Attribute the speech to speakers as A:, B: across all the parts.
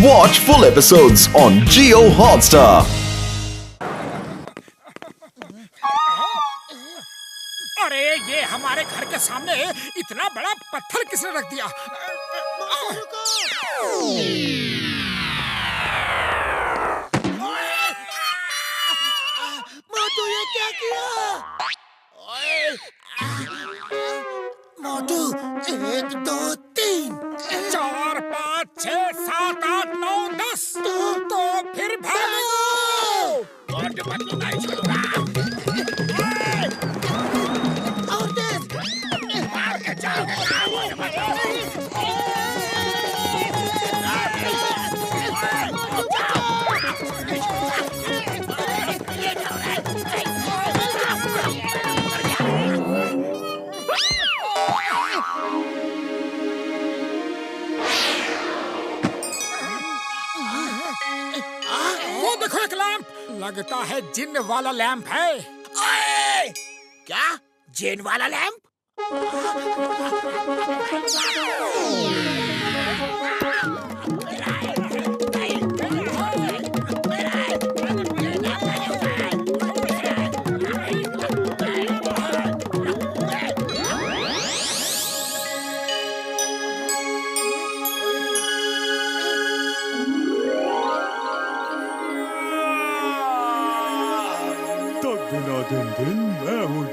A: Watch full episodes on Jio Hotstar.
B: अरे ये हमारे घर के सामने इतना बड़ा पत्थर किसने रख दिया?
C: मोटू ये क्या किया? मोटू 1 2 3
B: 4 5 6 7 8 9 10 तो फिर भागो! नहीं छोड़ूंगा।
C: और तेज
B: मार के वो देखो एक लैंप, लगता है जिन वाला लैंप है।
C: ओए! क्या जेन वाला लैंप?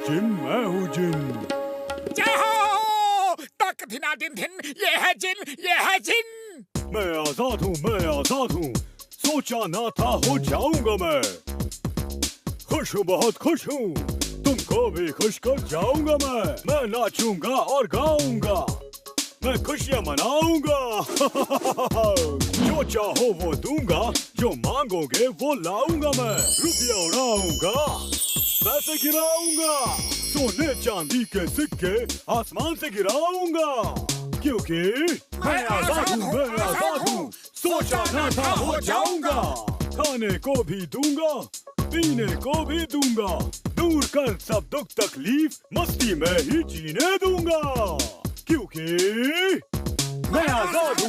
D: दिन मैं हूँ जिन।
B: जय हो! तक धिना दिन दिन, ये है जिन, ये है जिन।
D: मैं आजाद हूँ। सोचा ना था हो जाऊंगा मैं। खुश हूँ, बहुत खुश हूँ। तुमको भी खुश कर जाऊंगा मैं नाचूंगा और गाऊंगा। मैं खुशियाँ मनाऊंगा। जो चाहो वो दूंगा, जो मांगोगे वो लाऊंगा मैं। रुपया उड़ाऊंगा, पैसे गिराऊंगा, सोने चांदी के सिक्के आसमान से गिराऊंगा, क्योंकि मैं आजाद हूँ। सोचा ना था हो जाऊंगा। खाने को भी दूंगा, पीने को भी दूंगा, दूर कर सब दुख तकलीफ, मस्ती में ही जीने दूंगा, क्योंकि मैं आजाद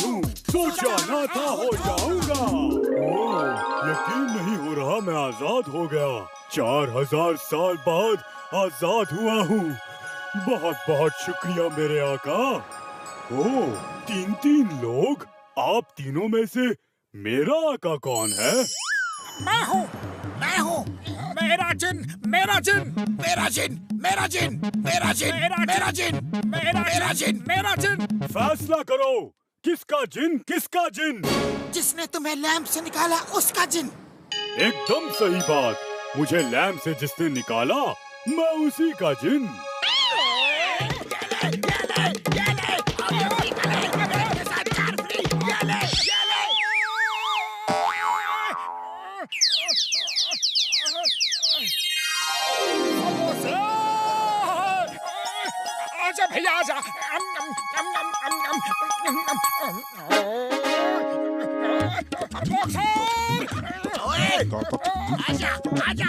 D: हूँ। सोचा ना था हो जाऊंगा। यकीन नहीं हो रहा मैं आजाद हो गया। 4000 साल बाद आजाद हुआ हूँ। बहुत बहुत शुक्रिया मेरे आका। ओ, 3 लोग। आप तीनों में से मेरा आका कौन है?
B: मैं हूँ। मेरा जिन, मेरा जिन,
C: मेरा जिन, मेरा जिन, मेरा जिन, मेरा जिन, मेरा जिन,
B: मेरा जिन।
D: फैसला करो, किसका किसका जिन?
C: जिसने तुम्हें लैंप से निकाला उसका जिन।
D: एकदम सही बात। मुझे लैंप से जिसने निकाला, मैं उसी का जिन।
B: आजा भैया आजा।
C: आजा।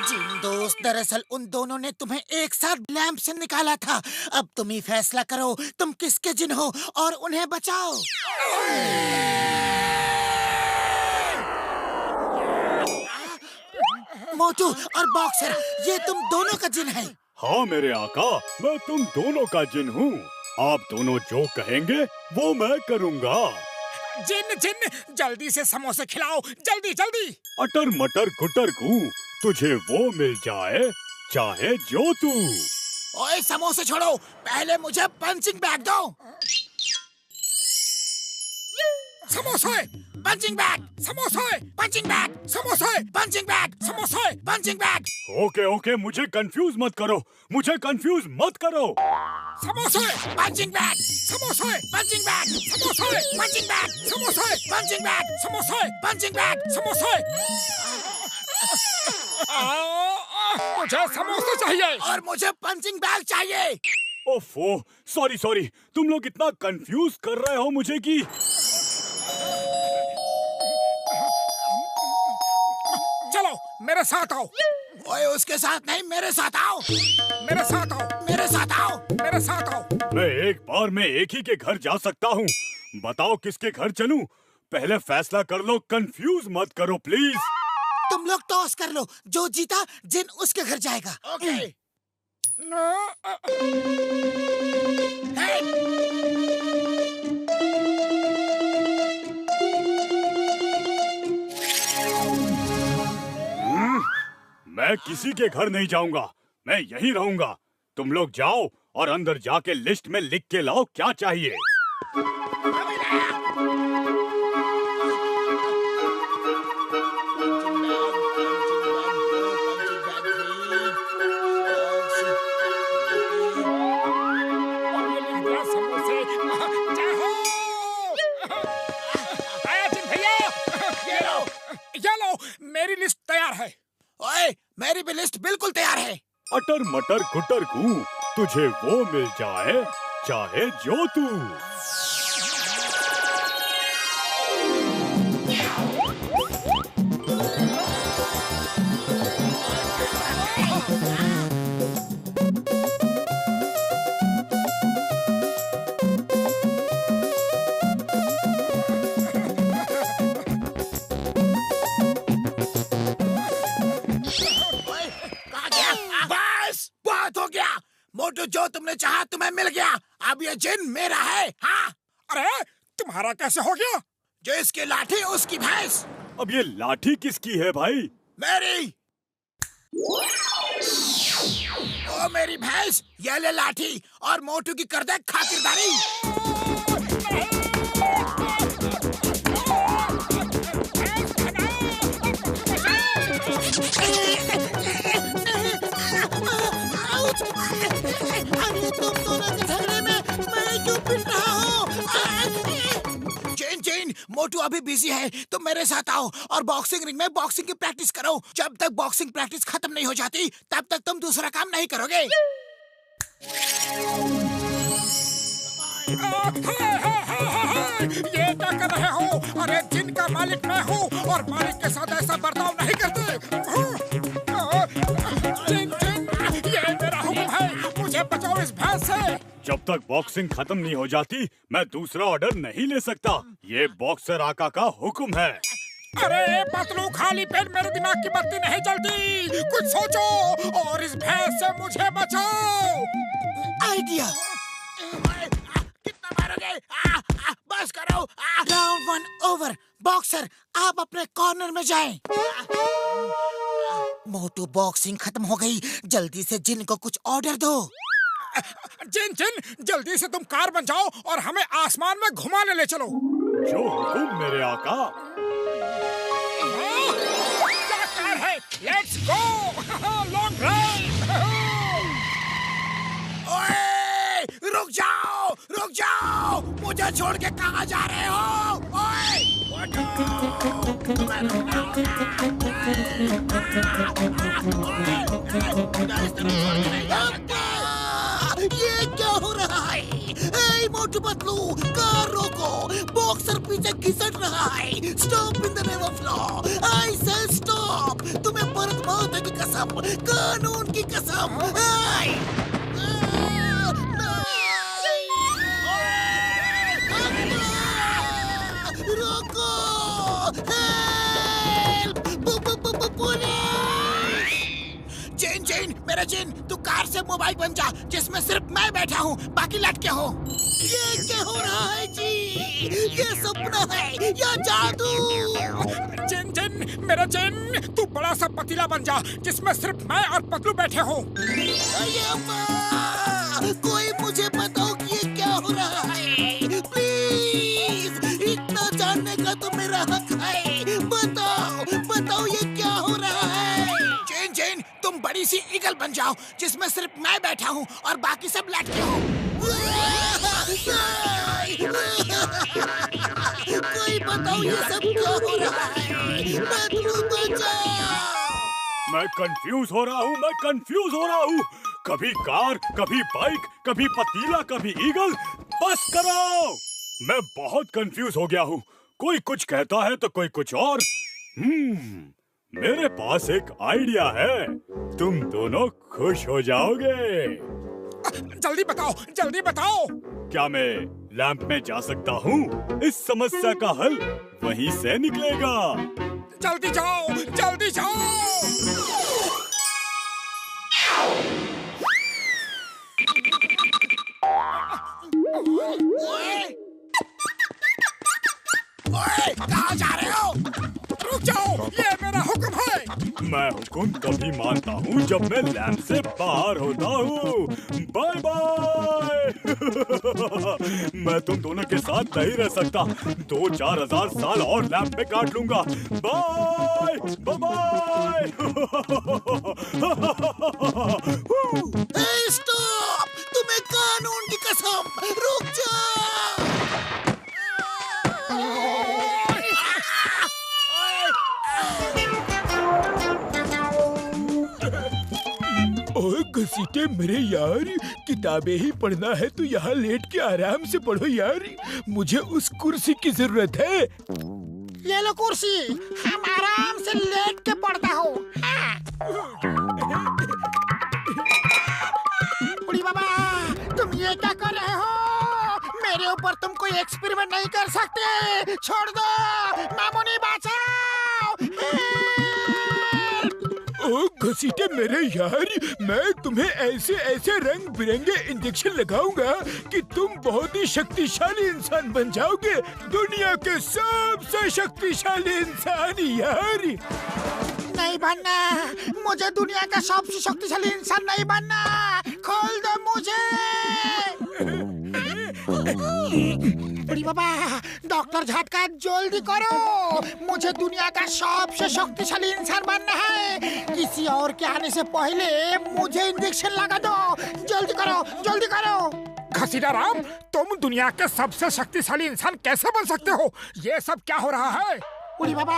C: जिन दोस्त, दरअसल उन दोनों ने तुम्हें एक साथ लैंप से निकाला था। अब तुम ही फैसला करो, तुम किसके जिन हो और उन्हें बचाओ। मोटू और बॉक्सर, ये तुम दोनों का जिन है।
D: हाँ मेरे आका, मैं तुम दोनों का जिन हूँ। आप दोनों जो कहेंगे वो मैं करूँगा।
B: जिन, जल्दी से समोसे खिलाओ, जल्दी।
D: अटर मटर गुटर गूं, तुझे वो मिल जाए चाहे जो तू।
C: ओए समोसे छोड़ो, पहले मुझे पंचिंग बैग दो।
B: समोसे,
C: पंचिंग बैग,
B: समोसे,
C: पंचिंग बैग,
B: समोसे,
C: पंचिंग बैग,
B: समोसे।
C: Punching bag.
D: ओके, मुझे कंफ्यूज मत करो।
B: समोसे,
C: पंचिंग बैग,
B: समोसे,
C: पंचिंग बैग,
B: समोसे,
C: पंचिंग बैग,
B: समोसे,
C: पंचिंग बैग,
B: समोसे,
C: पंचिंग बैग।
B: समोसे। मुझे समोसे चाहिए।
C: और मुझे पंचिंग बैग चाहिए।
D: ओफो, सॉरी। तुम लोग इतना कंफ्यूज कर रहे हो मुझे कि
B: मेरे साथ आओ।
C: ओए उसके साथ नहीं, मेरे साथ आओ।
B: मेरे साथ आओ।
C: मेरे साथ आओ।
B: मेरे साथ आओ।
D: मैं एक बार में एक ही के घर जा सकता हूँ। बताओ किसके घर चलूं? पहले फैसला कर लो, कंफ्यूज मत करो प्लीज।
C: तुम लोग टॉस कर लो, जो जीता जिन उसके घर जाएगा।
B: ओके।
D: मैं किसी के घर नहीं जाऊंगा, मैं यहीं रहूंगा। तुम लोग जाओ और अंदर जाके लिस्ट में लिख के लाओ क्या चाहिए।
B: मेरी लिस्ट तैयार है।
C: ओए मेरी भी लिस्ट बिल्कुल तैयार है।
D: अटर मटर गुटर गूं, तुझे वो मिल जाए चाहे जो तू।
C: मोटू, जो तुमने चाहा तुम्हें मिल गया। अब ये जिन मेरा है। हाँ।
B: अरे तुम्हारा कैसे हो गया?
C: जो इसकी लाठी उसकी भैंस।
D: अब ये लाठी किसकी है भाई?
C: मेरी। ओ मेरी भैंस, ये ले लाठी और मोटू की कर दे खातिरदारी। अरे तुम दोनों के झगड़े में मैं क्यों पिट रहा हूँ? चेन, मोटू अभी बिजी है, तुम मेरे साथ आओ और बॉक्सिंग रिंग में बॉक्सिंग की प्रैक्टिस करो। जब तक बॉक्सिंग प्रैक्टिस खत्म नहीं हो जाती तब तक तुम दूसरा काम नहीं करोगे।
B: ये क्या कर रहे हो? अरे जिनका मालिक मैं हूँ और मालिक के साथ ऐसा बर्ताव नहीं करते। ये मेरा हुक्म है, मुझे बचाओ इस भैंस से।
D: जब तक बॉक्सिंग खत्म नहीं हो जाती मैं दूसरा ऑर्डर नहीं ले सकता। ये बॉक्सर आका का हुक्म है।
B: अरे पतलू, खाली पेट मेरे दिमाग की बत्ती नहीं जलती। कुछ सोचो और इस भैंस से मुझे बचाओ।
C: आइडिया। कितना मारोगे? बस करो। Round 1 over. बॉक्सर आप अपने कॉर्नर में जाएं। मोटू, बॉक्सिंग खत्म हो गई, जल्दी से जिन को कुछ ऑर्डर दो।
B: जिन जल्दी से तुम कार बन जाओ और हमें आसमान में घुमाने ले चलो।
D: जो हुक्म मेरे आका।
B: क्या कार है? Let's go long drive.
C: ओए रुक जाओ, मुझे छोड़ के कहाँ जा रहे हो? ओए ये क्या हो रहा है? ए मोटू पतलू, कार रोको, बॉक्सर पीछे घिसट रहा है। Stop in the name of law. I say stop. तुम्हें भरत माता की कसम, कानून की कसम। रोको! जिन, मेरा जिन, तू कार से मोबाइल बन जा जिसमें सिर्फ मैं बैठा हूँ, बाकी लटके हो। ये क्या हो रहा है जी? ये सपना है या जादू?
B: जिन मेरा जिन, तू बड़ा सा पतीला बन जा जिसमें सिर्फ मैं और पतलू बैठे हो।
C: कोई मुझे बताओ कि ये क्या हो रहा है, प्लीज। इतना जानने का तो मेरा हक है। बताओ ये क्या हो रहा है? जिन, तुम बड़ी सी ईगल बन जाओ जिसमें सिर्फ मैं बैठा हूँ और बाकी सब लटके हो। कोई बताओ ये सब क्या हो रहा है? पतलू बचाओ।
D: मैं कंफ्यूज हो रहा हूँ। कभी कार, कभी बाइक, कभी पतीला, कभी ईगल। बस करो, मैं बहुत कंफ्यूज हो गया हूँ। कोई कुछ कहता है तो कोई कुछ और। मेरे पास एक आइडिया है, तुम दोनों खुश हो जाओगे।
B: जल्दी बताओ, जल्दी बताओ।
D: क्या मैं लैंप में जा सकता हूँ? इस समस्या का हल वहीं से निकलेगा।
B: जल्दी जाओ, जल्दी जाओ। कहाँ जा रहे हो? रुक जाओ, ये मेरा हुक्म है।
D: मैं हुक्म तभी मानता हूँ जब मैं लैंप से बाहर होता हूँ। Bye bye. मैं तुम दोनों के साथ नहीं रह सकता। 2-4 हजार साल और लैंप में काट लूंगा। Bye bye.
C: स्टॉप! तुम्हें कानून की कसम, रुक जाओ।
E: ओए घसीटे मेरे यार, किताबें ही पढ़ना है तो यहाँ लेट के आराम से पढ़ो यार। मुझे उस कुर्सी की जरूरत है।
C: ये लो कुर्सी, हम आराम से लेट के पढ़ता हूँ। बुढ़ी बाबा, तुम ये क्या कर रहे हो? मेरे ऊपर तुम कोई एक्सपेरिमेंट नहीं कर सकते। छोड़ दो, मामूनी बचाओ।
E: ओ घसीटे मेरे यार, मैं तुम्हें ऐसे ऐसे रंग बिरंगे इंजेक्शन लगाऊंगा कि तुम बहुत ही शक्तिशाली इंसान बन जाओगे। दुनिया के सबसे शक्तिशाली इंसान यार।
C: नहीं बनना, मुझे दुनिया का सबसे शक्तिशाली इंसान नहीं बनना। खोल दो मुझे। बड़ी बाबा, डॉक्टर झटका जल्दी करो। मुझे दुनिया का सबसे शक्तिशाली इंसान बनना है। किसी और के आने से पहले मुझे इंजेक्शन लगा दो। जल्दी करो, जल्दी करो।
B: घसीटा राम, तुम दुनिया के सबसे शक्तिशाली इंसान कैसे बन सकते हो? ये सब क्या हो रहा है?
C: बुढ़ी बाबा,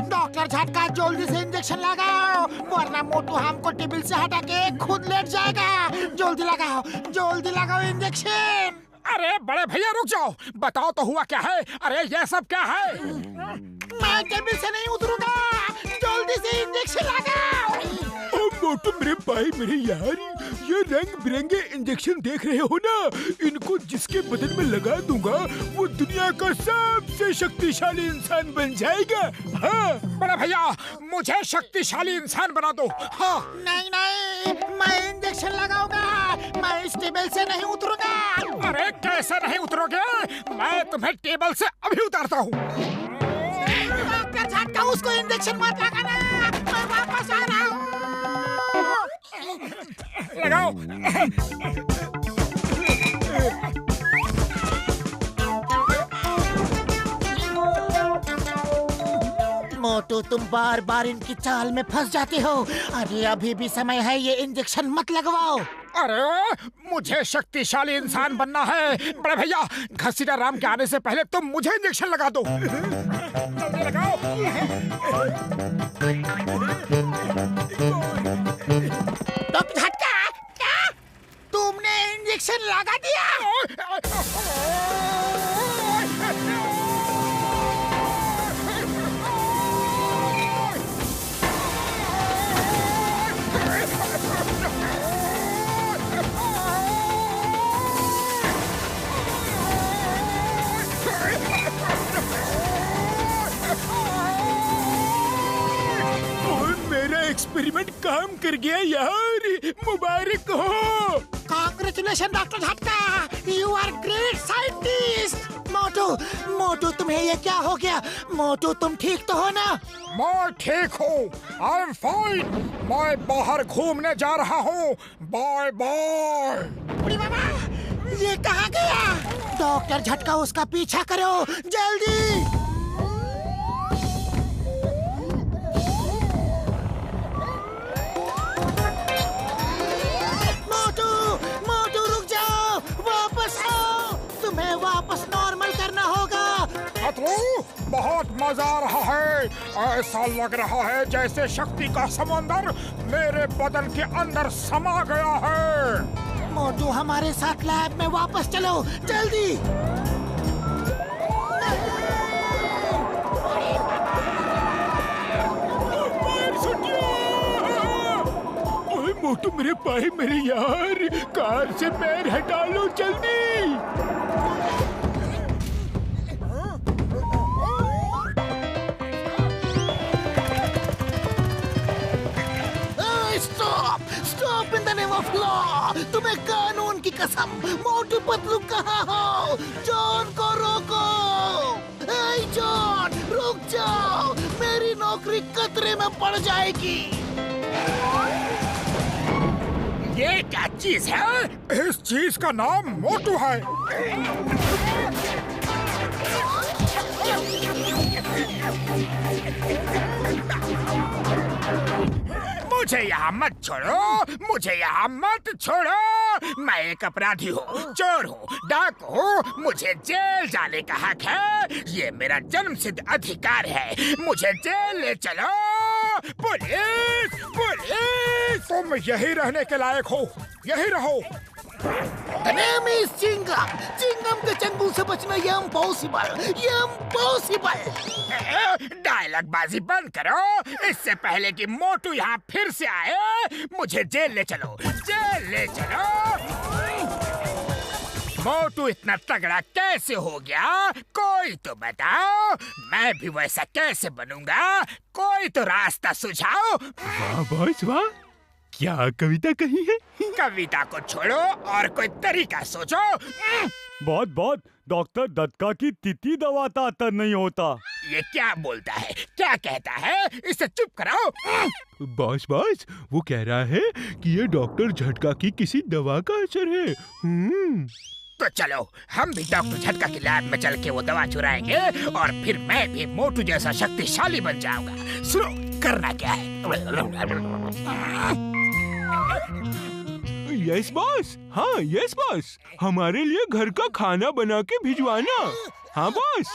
C: डॉक्टर झटका जल्दी से इंजेक्शन लगाओ, वरना मोटू हमको टेबल से हटा के खुद लेट जाएगा। जल्दी लगाओ, जल्दी लगाओ इंजेक्शन।
B: अरे बड़े भैया रुक जाओ, बताओ तो हुआ क्या है? अरे ये सब क्या है?
C: मैं टेबल से नहीं उतरूंगा। जल्दी से इंजेक्शन लगाओ।
E: ओ मोटू मेरे भाई मेरे यार, ये रंग बिरंगे इंजेक्शन देख रहे हो ना? इनको जिसके बदन में लगा दूंगा वो दुनिया का सबसे शक्तिशाली इंसान बन जाएगा। हाँ
B: बड़े भैया, मुझे शक्तिशाली इंसान बना दो। हाँ।
C: नहीं नहीं, मैं इंजेक्शन लगाऊंगा। मैं इस टेबल से नहीं उतरूंगा।
B: अरे कैसे नहीं उतरोगे? मैं तुम्हें टेबल से अभी उतारता हूँ।
C: डॉक्टर झटका, उसको इंजेक्शन मत लगाना। मैं वापस आ रहा हूँ।
B: लगाओ।
C: मोटू, तुम बार बार इनकी चाल में फंस जाते हो। अरे अभी भी समय है, ये इंजेक्शन मत लगवाओ।
B: अरे मुझे शक्तिशाली इंसान बनना है। बड़े भैया, घसीटा राम के आने से पहले तुम मुझे इंजेक्शन लगा दो। जल्दी लगाओ।
C: डॉक्टर झटका, क्या तुमने इंजेक्शन लगा दिया?
E: एक्सपेरिमेंट काम कर गया यार, मुबारक हो।
C: कांग्रेचुलेशन डॉक्टर झटका, यू आर ग्रेट साइंटिस्ट। मोटू, मोटू तुम्हें ये क्या हो गया? मोटू तुम ठीक तो हो ना?
B: मैं ठीक हूँ, आई एम फाइन। मैं बाहर घूमने जा रहा हूँ। Bye bye.
C: बुढ़ी बाबा, ये कहाँ गया? डॉक्टर झटका, उसका पीछा करो जल्दी। वापस नॉर्मल करना होगा।
B: बहुत मजा आ रहा है। ऐसा लग रहा है जैसे शक्ति का समंदर मेरे बदन के अंदर समा गया है।
C: मोटू, हमारे साथ लैब में वापस चलो जल्दी।
E: मोटू मेरे पाए मेरे यार, कार से पैर हटा लो जल्दी।
C: Stop stop in the name of law. तुम्हें कानून की कसम, मोटू पतलू कहाँ हो? जॉन को रोको। ए जॉन, रुक जाओ, मेरी नौकरी खतरे में पड़ जाएगी।
B: ये क्या चीज है? इस चीज का नाम मोटू है। मुझे यहाँ मत छोड़ो, मुझे यहाँ मत छोड़ो। मैं एक अपराधी हूँ, चोर हूँ, डाकू हूँ। मुझे जेल जाने का हक है। ये मेरा जन्मसिद्ध अधिकार है। मुझे जेल ले चलो। Police, police! तुम यही रहने के लायक हो, यही रहो।
C: The name is Chingam. Chingam के चंगुल से बचना ये इम्पॉसिबल, ये इम्पॉसिबल।
B: डायलॉग बाजी बंद करो। इससे पहले कि मोटू यहाँ फिर से आए, मुझे जेल ले चलो, जेल ले चलो। मोटू इतना तगड़ा कैसे हो गया? कोई तो बताओ। मैं भी वैसा कैसे बनूंगा? कोई तो रास्ता सुझाओ।
E: वाह बॉस वाह, क्या कविता कही है?
B: कविता को छोड़ो और कोई तरीका सोचो।
D: बहुत डॉक्टर दत्का की तिथि दवाता असर नहीं होता।
B: ये क्या बोलता है? क्या कहता है? इसे चुप कराओ।
E: बॉस वो कह रहा है कि ये डॉक्टर झटका की किसी दवा का असर है।
B: तो चलो हम भी डॉक्टर झटका की लैब में चल के वो दवा चुराएंगे और फिर मैं भी मोटू जैसा शक्तिशाली बन जाऊंगा। सुनो, करना क्या है?
E: यस बॉस, हाँ यस बॉस, हमारे लिए घर का खाना बना के भिजवाना। हाँ बॉस,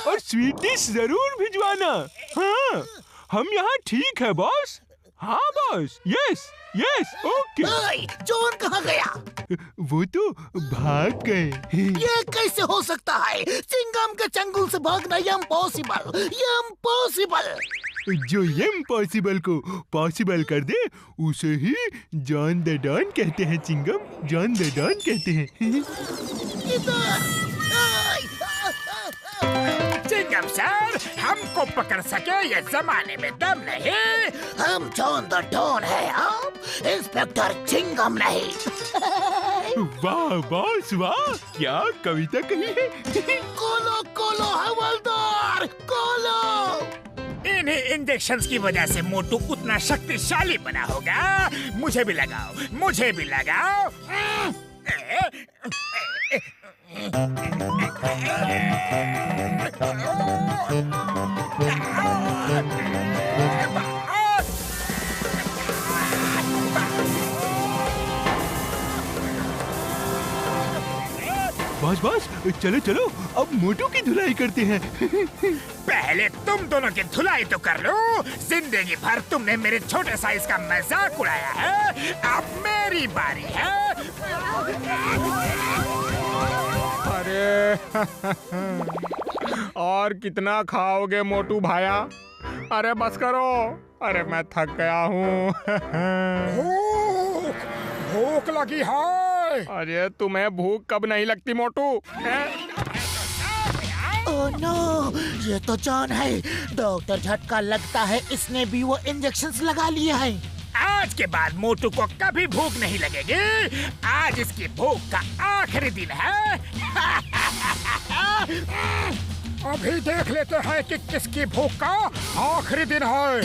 E: और स्वीट डिश जरूर भिजवाना। हाँ, हम यहाँ ठीक है बॉस। हाँ boss, yes yes okay.
C: John कहाँ गया?
E: वो तो भाग गए।
C: ये कैसे हो सकता है? चिंगम के चंगुल से भागना ये इम्पॉसिबल, ये इम्पॉसिबल।
E: जो ये इम्पॉसिबल को पॉसिबल कर दे उसे ही जॉन द डॉन कहते हैं। चिंगम, जॉन द डॉन कहते हैं।
B: चिंगम सर, हमको पकड़ सके ये जमाने में दम नहीं।
C: हम जॉन द डॉन है, आप इंस्पेक्टर चिंगम नहीं।
E: वाह बॉस वाह, क्या कविता कही है।
C: कोलो कोलो हवलदार, कोलो।
B: इन्हीं इंजेक्शंस की वजह से मोटू उतना शक्तिशाली बना होगा। मुझे भी लगाओ, मुझे भी लगाओ।
E: बॉस चलो चलो, अब मोटू की धुलाई करते हैं।
B: पहले तुम दोनों की धुलाई तो कर लो। जिंदगी भर तुमने मेरे छोटे साइज का मजाक उड़ाया है, अब मेरी बारी है।
F: अरे और कितना खाओगे मोटू भाया? अरे बस करो, अरे मैं थक गया हूँ।
B: भूख भूख लगी है।
F: अरे तुम्हें भूख कब नहीं लगती मोटू?
C: ओह नो, ये तो जॉन है। डॉक्टर झटका लगता है इसने भी वो इंजेक्शंस लगा लिया है।
B: आज के बाद मोटू को कभी भूख नहीं लगेगी। आज इसकी भूख का आखिरी दिन है। अभी देख लेते हैं कि किसकी भूख का आखिरी दिन है।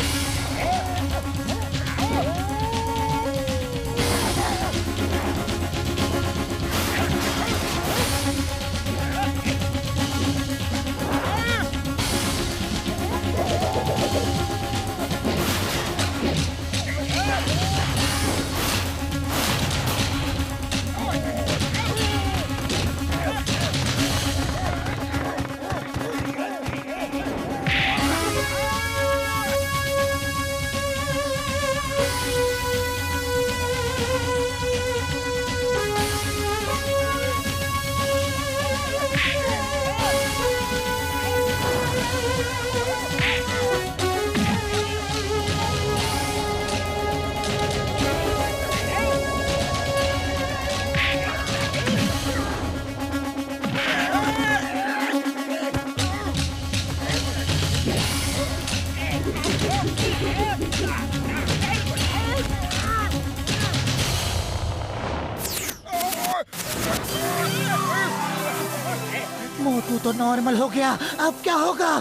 C: तो नॉर्मल हो गया, अब क्या होगा?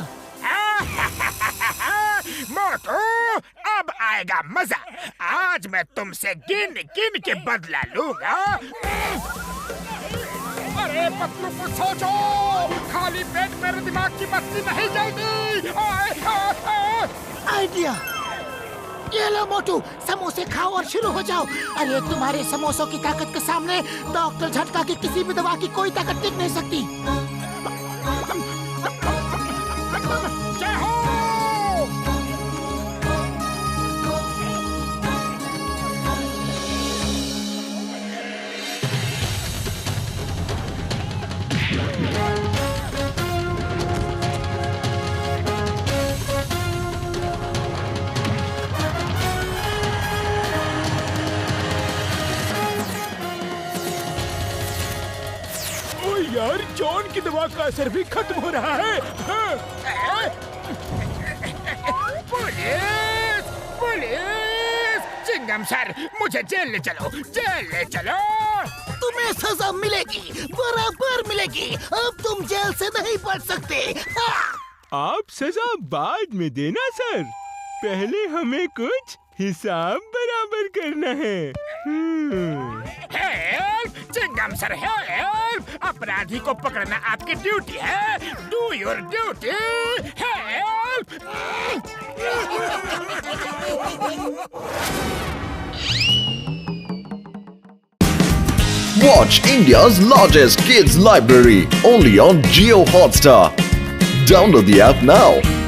B: मोटू, अब आएगा मजा। आज मैं तुमसे गिन गिन के बदला लूंगा। अरे पतलू कुछ सोचो, खाली पेट मेरे दिमाग की बत्ती नहीं जलती।
C: आइडिया! ये लो मोटू, समोसे खाओ और शुरू हो जाओ। अरे तुम्हारे समोसों की ताकत के सामने डॉक्टर झटका की किसी भी दवा की कोई ताकत टिक नहीं सकती।
B: जय हो।
E: यार, जॉन की दवा का असर भी खत्म हो रहा है।
B: पुलिस! पुलिस! चिंगम सर, मुझे जेल ले चलो, जेल ले चलो।
C: तुम्हें सजा मिलेगी, बराबर मिलेगी। अब तुम जेल से नहीं बच सकते।
E: आप सजा बाद में देना सर, पहले हमें कुछ हिसाब बराबर करना है।
B: हेल्प! Chingam sir, help! अपराधी को पकड़ना आपकी ड्यूटी है। Do your duty. Help!
A: Watch India's largest kids library only on Jio Hotstar. Download the app now.